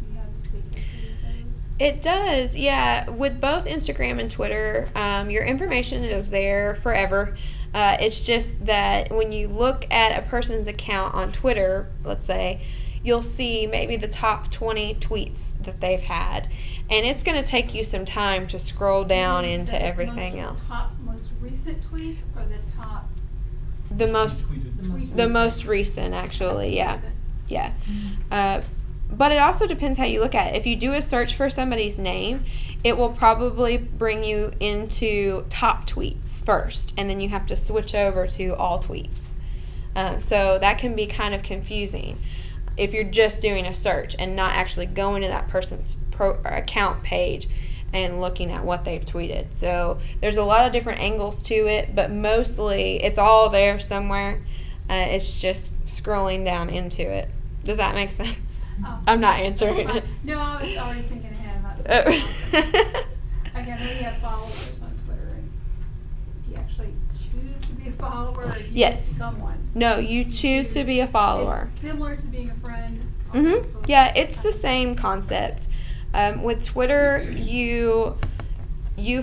You have this big history of those? It does, yeah. With both Instagram and Twitter, your information is there forever. It's just that when you look at a person's account on Twitter, let's say, you'll see maybe the top 20 tweets that they've had. And it's going to take you some time to scroll down into everything else. Most recent tweets or the top? The most recent, actually, yeah. Recent. Yeah. But it also depends how you look at it. If you do a search for somebody's name, it will probably bring you into top tweets first, and then you have to switch over to all tweets. So that can be kind of confusing if you're just doing a search and not actually going to that person's account page and looking at what they've tweeted. So there's a lot of different angles to it, but mostly it's all there somewhere. It's just scrolling down into it. Does that make sense? Oh. I'm not answering it. No, I was already thinking ahead. Like, I know you have followers on Twitter. And do you actually choose to be a follower, or do you Yes. just become one? No, you choose to be a follower. It's similar to being a friend. On Mm-hmm. Facebook. Yeah, it's the same concept. With Twitter, you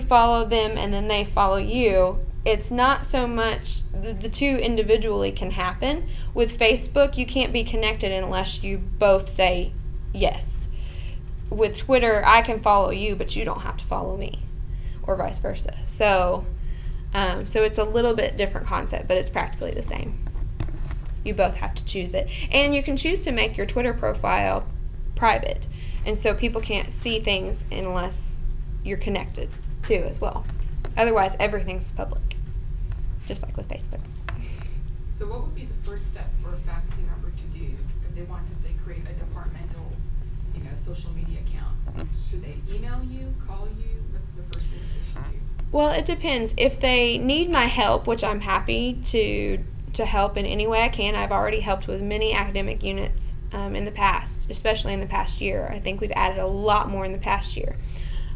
follow them and then they follow you. It's not so much the two individually can happen. With Facebook, you can't be connected unless you both say yes. With Twitter, I can follow you, but you don't have to follow me, or vice versa. So it's a little bit different concept, but it's practically the same. You both have to choose it. And you can choose to make your Twitter profile private. And so people can't see things unless you're connected too as well. Otherwise, everything's public, just like with Facebook. So what would be the first step for a faculty member to do if they want to, say, create a departmental, social media account? Should they email you, call you? What's the first thing that they should do? Well, it depends. If they need my help, which I'm happy to help in any way I can. I've already helped with many academic units in the past, especially in the past year. I think we've added a lot more in the past year.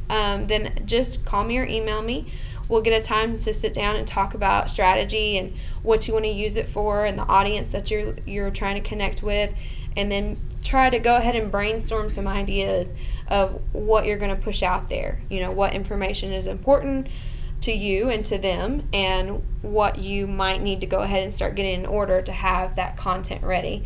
Then just call me or email me. We'll get a time to sit down and talk about strategy and what you want to use it for and the audience that you're trying to connect with, and then try to go ahead and brainstorm some ideas of what you're going to push out there. What information is important to you and to them, and what you might need to go ahead and start getting in order to have that content ready.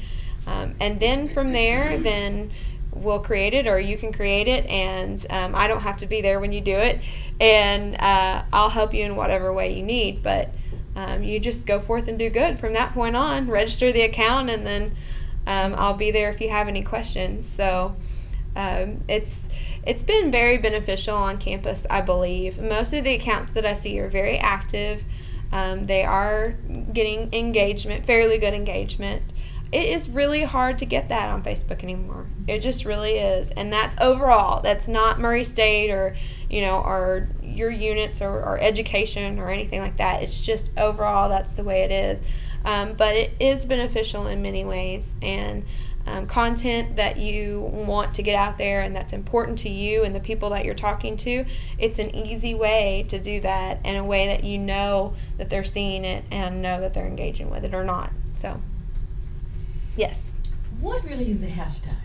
And then from there, then we'll create it, or you can create it, and I don't have to be there when you do it, and I'll help you in whatever way you need, but you just go forth and do good from that point on. Register the account, and then I'll be there if you have any questions. So it's been very beneficial on campus, I believe. Most of the accounts that I see are very active. They are getting engagement, fairly good engagement. It is really hard to get that on Facebook anymore. It just really is. And that's overall. That's not Murray State or your units or education or anything like that. It's just overall that's the way it is. But it is beneficial in many ways. And content that you want to get out there and that's important to you and the people that you're talking to, it's an easy way to do that in a way that you know that they're seeing it and know that they're engaging with it or not. So, yes. What really is a hashtag?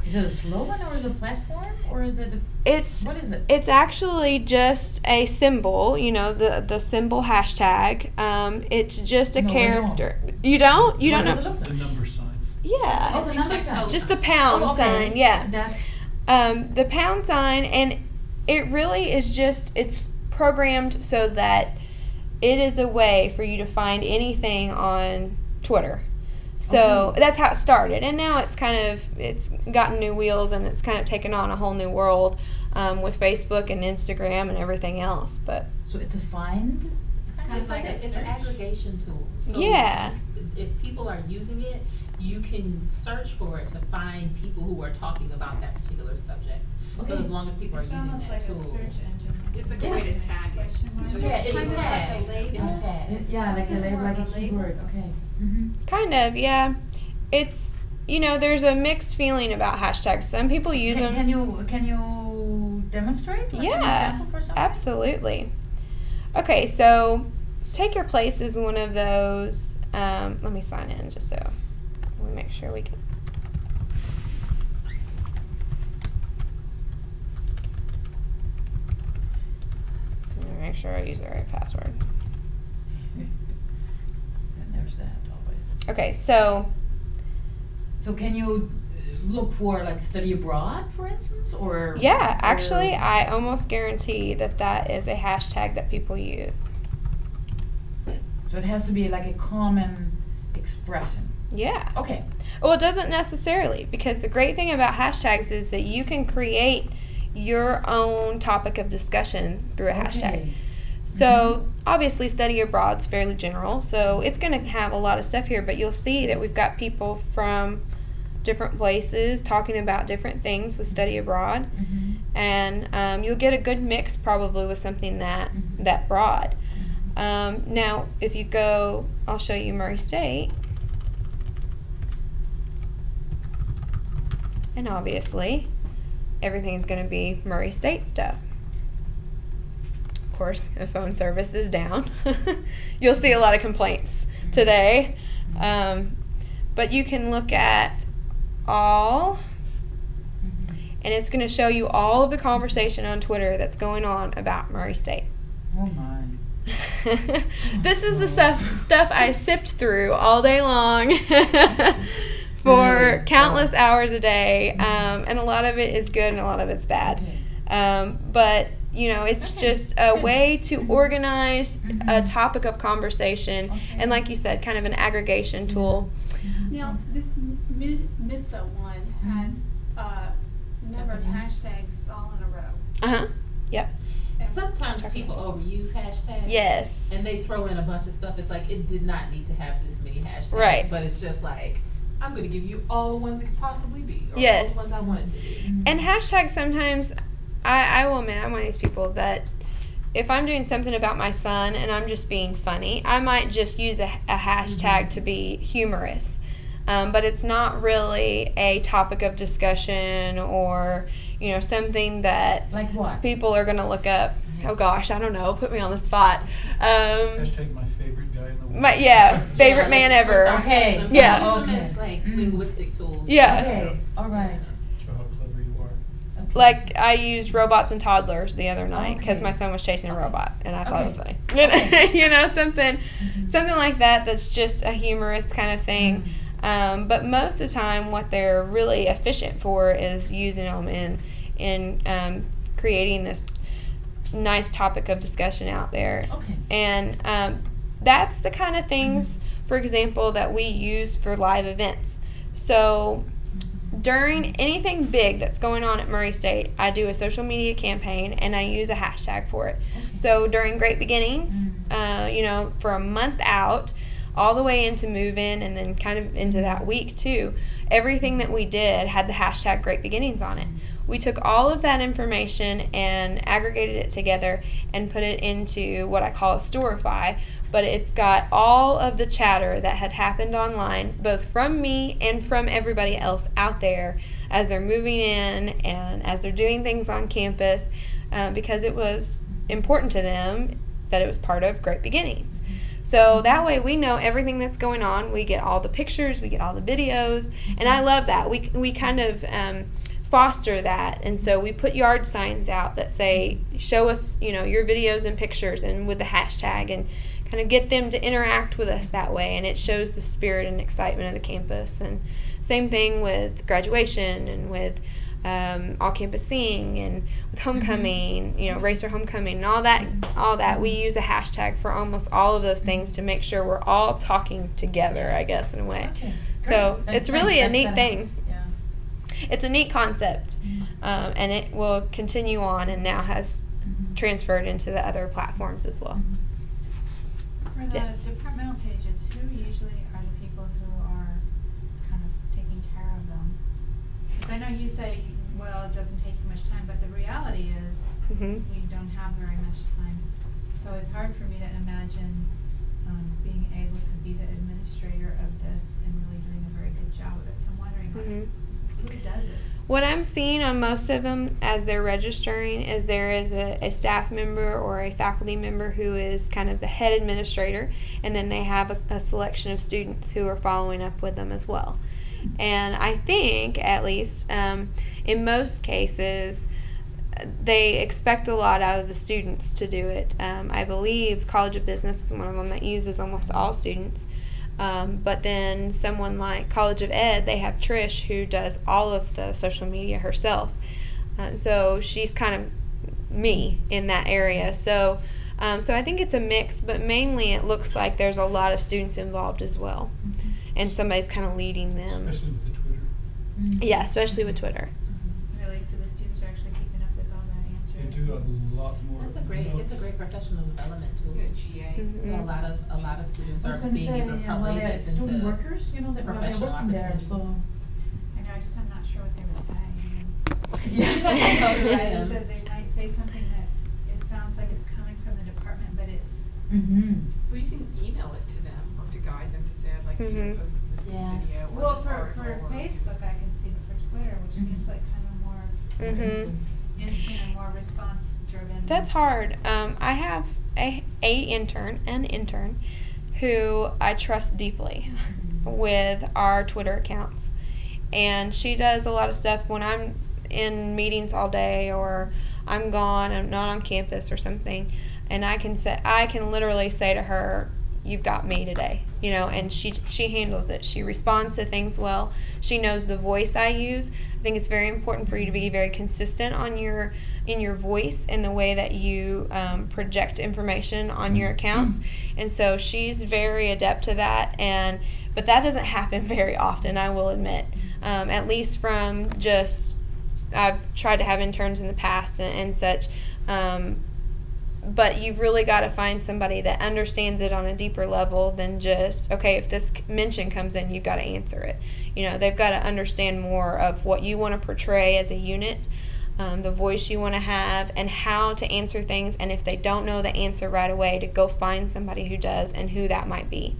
Is it a slogan or is it a platform or is it what is it? It's actually just a symbol, the symbol hashtag. It's just a character. You don't? You What don't does know? it look like? The number sign. Yeah. Oh, the number sign. Just the pound sign, yeah. That's The pound sign, and it really is it's programmed so that it is a way for you to find anything on Twitter. So that's how it started, and now it's gotten new wheels, and it's kind of taken on a whole new world with Facebook and Instagram and everything else. But so it's a find. It's an aggregation tool. So yeah. If people are using it, you can search for it to find people who are talking about that particular subject. So as long as people are It's using almost that like tool. a search engine. It's like a way to tag it. So Yeah, it's Kind a of like tag. a label. It's a tag. Yeah, like a label, More like a of a label. keyword. Okay. Mm-hmm. Kind of, yeah. It's there's a mixed feeling about hashtags. Some people use them. Can you demonstrate? Like an Yeah, example for something? absolutely. Okay, so take your place as one of those. Let me sign in just so we make sure we can. Let me make sure I use the right password. And there's that always. Okay, so So can you look for like study abroad, for instance, or? yeah, or- actually, I almost guarantee that is a hashtag that people use. So it has to be like a common expression. Yeah. Okay. Well, it doesn't necessarily, because the great thing about hashtags is that you can create your own topic of discussion through a hashtag. Okay. So obviously study abroad's fairly general, so it's going to have a lot of stuff here, but you'll see that we've got people from different places talking about different things with study abroad, Mhm. and you'll get a good mix probably with something that broad. Now, if you go, I'll show you Murray State. And obviously, everything's going to be Murray State stuff. Of course, the phone service is down. You'll see a lot of complaints today. But you can look at all, and it's going to show you all of the conversation on Twitter that's going on about Murray State. Oh my. This is the stuff I sift through all day long for countless hours a day, and a lot of it is good and a lot of it's bad. Okay. But it's just a way to organize a topic of conversation, and like you said, kind of an aggregation tool. Now, this MISA one has a number of hashtags all in a row. Yep. And Sometimes people overuse hashtags. Yes. And they throw in a bunch of stuff. It's like, it did not need to have this many hashtags. Right. But it's just like, I'm going to give you all the ones it could possibly be. Or Yes. all the ones I want it to be. And hashtags sometimes, I will admit, I'm one of these people that if I'm doing something about my son and I'm just being funny, I might just use a hashtag to be humorous. But it's not really a topic of discussion or, something that Like what? people are going to look up. Oh gosh, I don't know. Put me on the spot. Hashtag my favorite guy in the world. Favorite Yeah, man like, for ever. sarcasm, Yeah. Use them as like linguistic tools. Yeah. Okay. All right. Show how clever you are. Okay. Like I used robots and toddlers the other night because Okay. my son was chasing a Okay. robot, and I thought it was funny. Okay. Something like that. That's just a humorous kind of thing. But most of the time, what they're really efficient for is using them in creating this nice topic of discussion out there. Okay. And that's the kind of things, for example, that we use for live events. So during anything big that's going on at Murray State, I do a social media campaign and I use a hashtag for it. So during Great Beginnings, for a month out, all the way into move-in and then kind of into that week too, everything that we did had the hashtag Great Beginnings on it. We took all of that information and aggregated it together and put it into what I call a Storify, but it's got all of the chatter that had happened online, both from me and from everybody else out there as they're moving in and as they're doing things on campus, because it was important to them that it was part of Great Beginnings. So that way we know everything that's going on. We get all the pictures, we get all the videos, and I love that. We kind of foster that, and so we put yard signs out that say, show us, your videos and pictures, and with the hashtag, and kind of get them to interact with us that way, and it shows the spirit and excitement of the campus. And same thing with graduation and with all campus sing and with homecoming, Racer homecoming and all that. We use a hashtag for almost all of those things to make sure we're all talking together, I guess, in a way. Okay. So Great. it's really a Thanks. neat That's thing. Yeah. It's a neat concept, and it will continue on and now has transferred into the other platforms as well. For the Yeah. departmental pages, who usually are the people who are kind of taking care of them? Because I know you say, well, it doesn't take you much time, but the reality is Mhm. we don't have very much time. So it's hard for me to imagine being able to be the administrator of this and really doing a very good job of it. So I'm wondering, who does it? What I'm seeing on most of them as they're registering is there is a staff member or a faculty member who is kind of the head administrator, and then they have a selection of students who are following up with them as well. And I think, at least, in most cases, they expect a lot out of the students to do it. I believe College of Business is one of them that uses almost all students. But then someone like College of Ed, they have Trish who does all of the social media herself. So she's kind of me in that area. So I think it's a mix, but mainly it looks like there's a lot of students involved as well. and somebody's kind of leading them. Especially with the Twitter. Yeah, especially with Twitter. Really, so the students are actually keeping up with all that They answers. do a lot more. It's a great professional development tool. Good GA. Mhm. So a lot of students I are was gonna being say, able to probably well, they're listen student to workers, you know, that while they're professional working there, so. opportunities. I know, I'm not sure what they would say. Yeah. Right, so they might say something that it sounds like it's coming from the department, but it's, Mm-hmm. Well, you can email it to them or to guide them to say, I'd like you Mhm. to post this Yeah. video or well, this for article. or- Facebook I can see, but for Twitter, which seems like kind of more Mhm. instant, more response driven. That's hard. I have an intern who I trust deeply with our Twitter accounts. And she does a lot of stuff when I'm in meetings all day or I'm gone, I'm not on campus or something, and I can literally say to her, "You've got me today," you know, and she handles it. She responds to things well. She knows the voice I use. I think it's very important for you to be very consistent in your voice and the way that you project information on your accounts, and so she's very adept to that. But that doesn't happen very often, I will admit. At least from just, I've tried to have interns in the past and such. But you've really got to find somebody that understands it on a deeper level than just, okay, if this mention comes in, you've got to answer it. You know, they've got to understand more of what you want to portray as a unit, the voice you want to have, and how to answer things. And if they don't know the answer right away, to go find somebody who does and who that might be.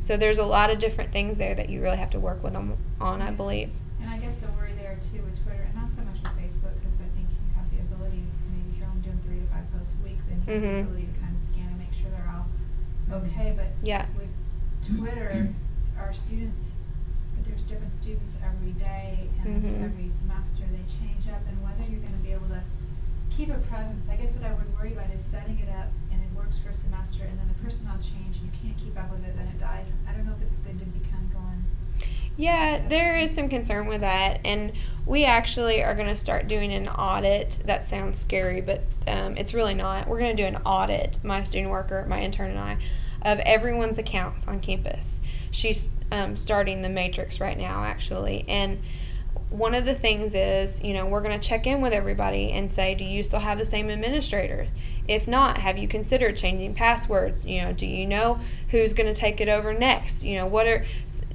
So there's a lot of different things there that you really have to work with them on, I believe. And I guess the worry there too with Twitter, and not so much with Facebook, because I think you have the ability, maybe if you're only doing 3 to 5 posts a week, then you have the ability to kind of scan and make sure they're all okay. But Yeah. with Twitter, our students, there's different students every day and every semester they change up, and whether you're going to be able to keep a presence. I guess what I would worry about is setting it up and it works for a semester, and then the personnel change and you can't keep up with it, then it dies. I don't know if it's good to be kind of going. Yeah, there is some concern with that, and we actually are going to start doing an audit. That sounds scary, but it's really not. We're going to do an audit, my student worker, my intern and I, of everyone's accounts on campus. She's starting the matrix right now, actually, and one of the things is, you know, we're going to check in with everybody and say, do you still have the same administrators? If not, have you considered changing passwords? You know, do you know who's going to take it over next? You know,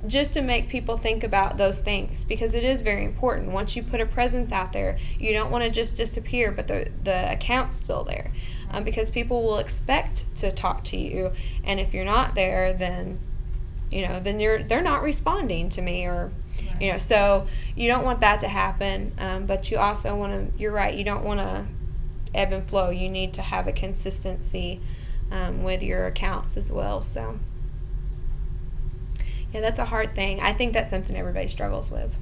just to make people think about those things, because it is very important. Once you put a presence out there, you don't want to just disappear, but the account's still there, because people will expect to talk to you, and if you're not there, then, you know, then they're not responding to me, or you know, so you don't want that to happen, but you also want to, you're right, you don't want to ebb and flow. You need to have a consistency with your accounts as well. So yeah, that's a hard thing. I think that's something everybody struggles with.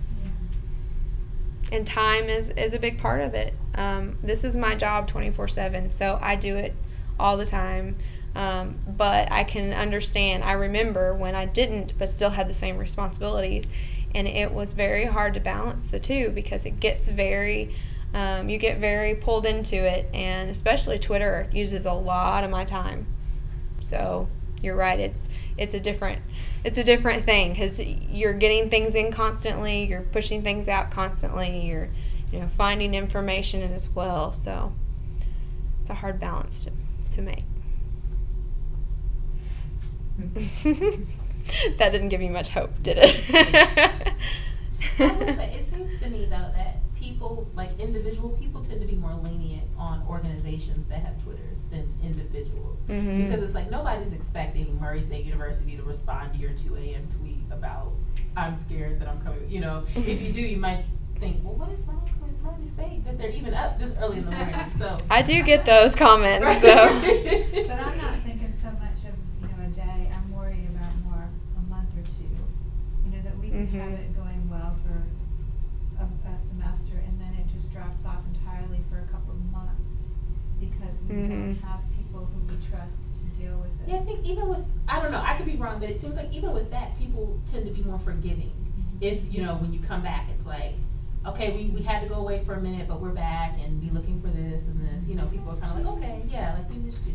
And time is a big part of it. This is my job 24/7, so I do it all the time. But I can understand. I remember when I didn't, but still had the same responsibilities, and it was very hard to balance the two, because it gets very, you get very pulled into it, and especially Twitter uses a lot of my time. So you're right. It's a different thing, because you're getting things in constantly, you're pushing things out constantly, you're finding information as well. So it's a hard balance to make. That didn't give you much hope, did it? I would say, it seems to me though that people, like individual people, tend to be more lenient on organizations that have Twitters than individuals. Mm-hmm. Because it's like nobody's expecting Murray State University to respond to your 2 a.m. tweet about, I'm scared that I'm coming. You know, if you do, you might think, well, what is wrong with Murray State that they're even up this early in the morning? So I do get those comments, Right. though. But I'm not thinking so much of, a day. I'm worried about more a month or two. That we can have it going well for a semester, and then it just drops off entirely for a couple of months because we don't have people who we trust to deal with it. Yeah, I think even with, I don't know, I could be wrong, but it seems like even with that, people tend to be more forgiving. If, when you come back, it's like, okay, we had to go away for a minute, but we're back and be looking for this and this. People are kind of like, okay, yeah, like we missed you.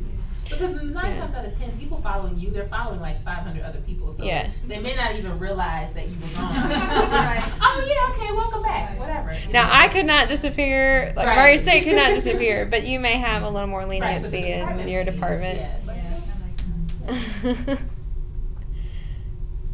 Because 9 times out of 10, people following you you, they're following like 500 other people. So Yeah. they may not even realize that you were gone. Right. Oh yeah, okay, welcome back. Whatever. You Now know, I could not disappear. Like Right. Murray State could not disappear, but you may have a little more right, but the leniency in your page, department. yes. Yeah, that makes sense.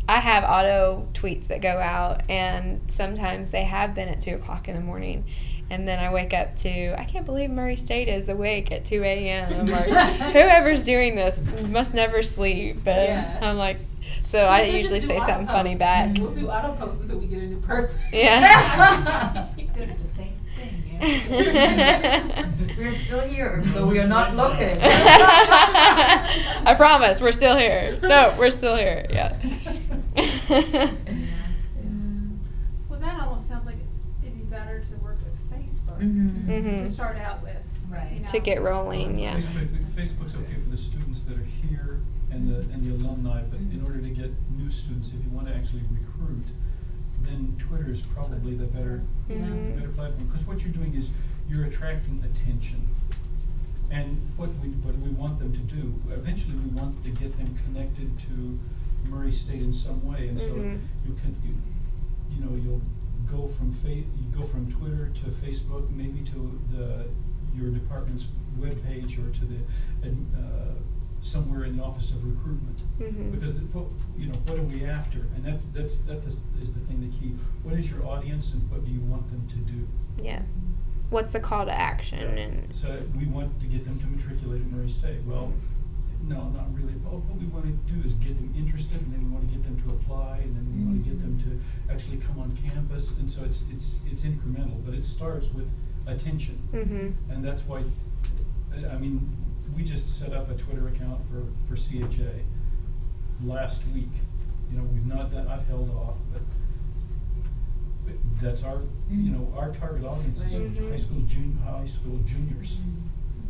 I have auto tweets that go out, and sometimes they have been at 2 o'clock in the morning. And then I wake up to, I can't believe Murray State is awake at 2 a.m. I'm like, whoever's doing this must never sleep. But Yeah. I'm like, so I We'll usually just do say auto something funny posts. back. We'll do auto posts until we get a new person. Yeah. It's good at the same thing, yeah. We're still here, though we are not looking. I promise, we're still here. No, we're still here. Yeah. Well, that almost sounds like it'd be better to work with Facebook Mhm. Mhm. to start out with. Right. You know. To get rolling, yeah. Facebook's okay for the students that are here and the alumni, but in order to get new students, if you want to actually recruit, then Twitter is probably the better Mhm. platform. Because what you're doing is you're attracting attention. And what we want them to do, eventually we want to get them connected to Murray State in some way. And so Mhm. you'll go from Twitter to Facebook, maybe to your department's webpage or to the somewhere in the Office of Recruitment. Mhm. Because what are we after? And that is the thing, the key. What is your audience and what do you want them to do? Yeah. What's the call to action? And So we want to get them to matriculate at Murray State. Well, no, not really. What we want to do is get them interested, and then we want to get them to apply, and then we want to get them to actually come on campus. And so it's incremental, but it starts with attention. Mhm. And that's why, I mean, we just set up a Twitter account for CHA last week. We've not done, I've held off, but that's our, our target audience is Mhm. high school juniors.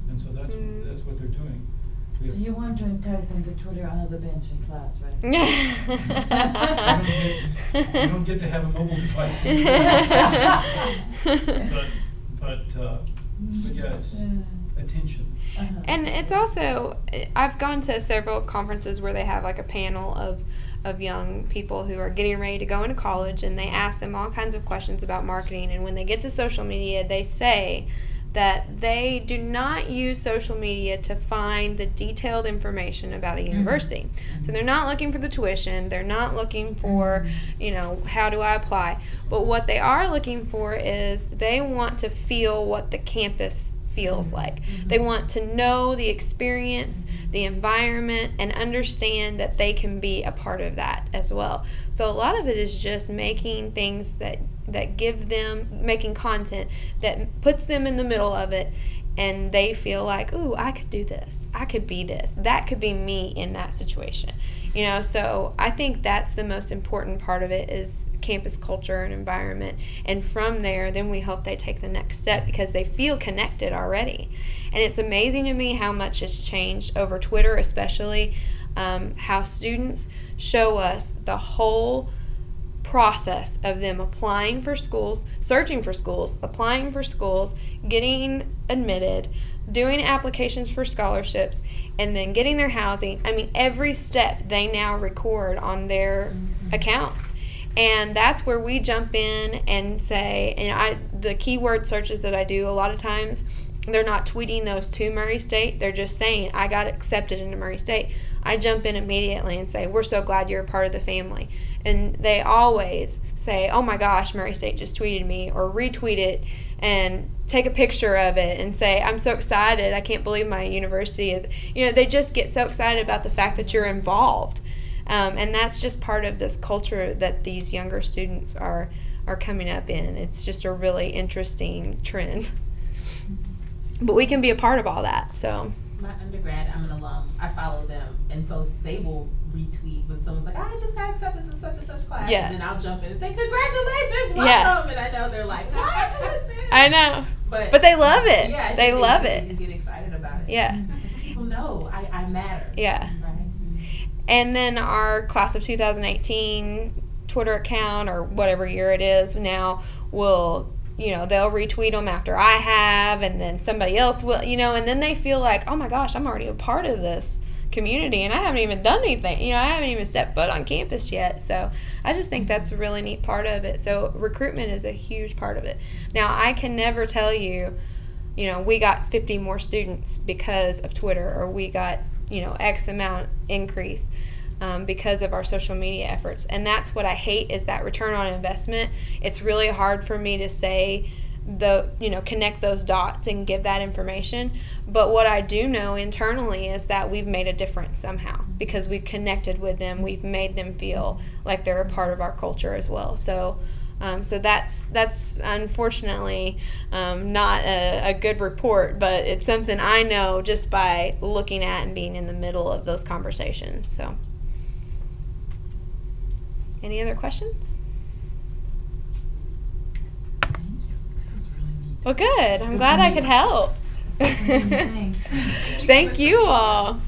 And so that's what they're doing. We So have- you want to entice them to Twitter under the bench in class, right? You don't get to have a mobile device. But yeah, it's attention. Uh-huh. And it's also, I've gone to several conferences where they have like a panel of young people who are getting ready to go into college, and they ask them all kinds of questions about marketing. And when they get to social media, they say that they do not use social media to find the detailed information about a university. So they're not looking for the tuition, they're not looking for, how do I apply? But what they are looking for is they want to feel what the campus feels like. They want to know the experience, the environment, and understand that they can be a part of that as well. So a lot of it is just making things that give them, making content that puts them in the middle of it, and they feel like, ooh, I could do this, I could be this, that could be me in that situation. So I think that's the most important part of it, is campus culture and environment. And from there, then we hope they take the next step because they feel connected already. And it's amazing to me how much has changed over Twitter, especially how students show us the whole process of them applying for schools, searching for schools, applying for schools, getting admitted, doing applications for scholarships, and then getting their housing. I mean, every step they now record on their accounts. And that's where we jump in and say, the keyword searches that I do a lot of times, they're not tweeting those to Murray State. They're just saying, I got accepted into Murray State. I jump in immediately and say, we're so glad you're a part of the family. And they always say, oh my gosh, Murray State just tweeted me, or retweet it and take a picture of it and say, I'm so excited. I can't believe my university is, they just get so excited about the fact that you're involved. And that's just part of this culture that these younger students are coming up in. It's just a really interesting trend. But we can be a part of all that, so. My undergrad, I'm an alum. I follow them, and so they will retweet when someone's like, "I just got accepted to such and such class," Yeah. and then I'll jump in and say, "Congratulations, welcome!" Yeah. And I know they're like, "What? Who is this?" I know. But they love it. Yeah, I they think love they it. get excited about it. Yeah. People know I matter. Yeah. Right. And then our class of 2018 Twitter account, or whatever year it is now, will, they'll retweet them after I have, and then somebody else will, and then they feel like, oh my gosh, I'm already a part of this community, and I haven't even done anything. I haven't even stepped foot on campus yet. So I just think that's a really neat part of it. So recruitment is a huge part of it. Now, I can never tell you, we got 50 more students because of Twitter, or we got, X amount increase because of our social media efforts. And that's what I hate, is that return on investment. It's really hard for me to say connect those dots and give that information. But what I do know internally is that we've made a difference somehow, because we've connected with them. We've made them feel like they're a part of our culture as well. So that's unfortunately not a good report, but it's something I know just by looking at and being in the middle of those conversations. So, any other questions? Thank you. This was really neat. Well, good. I'm glad I could help. Thanks. Thank you all.